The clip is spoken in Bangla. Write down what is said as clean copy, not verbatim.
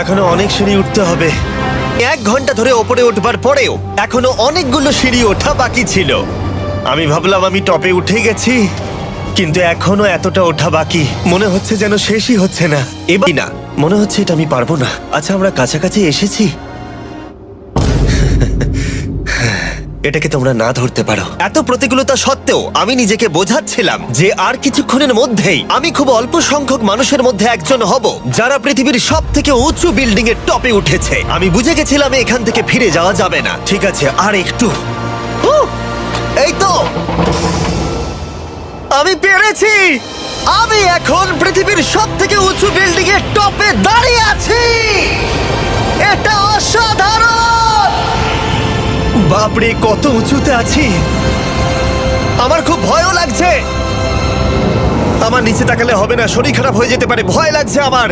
এখনো অনেক সিঁড়ি উঠতে হবে। 1 ঘন্টা ধরে ওপরে উঠবার পরেও এখনো অনেকগুলো সিঁড়ি ওঠা বাকি ছিল। আমি ভাবলাম আমি টপে উঠে গেছি, কিন্তু এখনো এতটা ওঠা বাকি। মনে হচ্ছে যেন শেষই হচ্ছে না। এবার না, মনে হচ্ছে এটা আমি পারবো না। আচ্ছা, আমরা কাছাকাছি এসেছি। এটাকে তোমরা না ধরতে পারো। এত প্রতিকূলতা সত্ত্বেও আমি নিজেকে বোঝাচ্ছিলাম যে আর কিছুক্ষণের মধ্যেই আমি খুব অল্প সংখ্যক মানুষের মধ্যে একজন হব যারা পৃথিবীর সব থেকে উঁচু বিল্ডিং এর টপে উঠেছে। আমি বুঝে গেছিলাম এখান থেকে ফিরে যাওয়া যাবে না। ঠিক আছে, আর একটু। এই তো, আমি পেরেছি। আমি এখন পৃথিবীর সব থেকে উঁচু বিল্ডিং এর টপে দাঁড়িয়ে আছি। এটা অসাধারণ। বাপরে, কত উঁচুতে আছি! আমার খুব ভয়ও লাগছে। আমার নিচে তাকালে হবে না, শরীর খারাপ হয়ে যেতে পারে। ভয় লাগছে আমার।